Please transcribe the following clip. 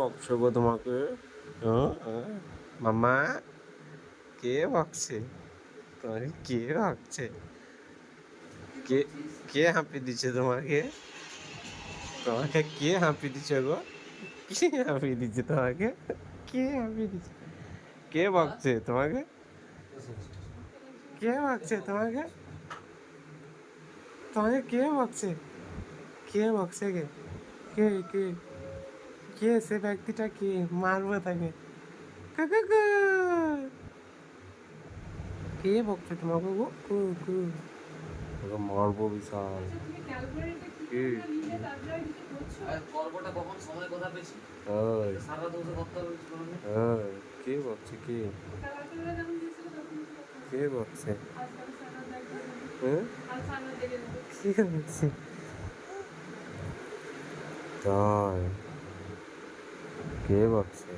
বকছো গো তোমাকে? মামা, কে বকছে তোমাকে? কে বকছে? কে কে হাঁপি দিচ্ছে তোমাকে? তোমাকে কে হাঁপি দিচ্ছে গো? কে হাঁপি দিচ্ছে তোমাকে? কে হাঁপি দিচ্ছে? কে বকছে তোমাকে? কে বকছে তোমাকে? তোমাকে কে বকছে? কে বকছে? কে কে কে কে সে ব্যক্তিটা? কে? মারবো তাকে। কাকা কা। কে বকছে তোমাকে গো? কু কু। তোকে মারবো বিশাল। কে কে? গল্পটা কখন সময় কথা পেয়েছি ওই সারা দোষে করতে হবে কিছু করার নেই। ওই কে বকছে? কে কে বকছে? হ্যাঁ, কে বকছে? তাই কে বকছে?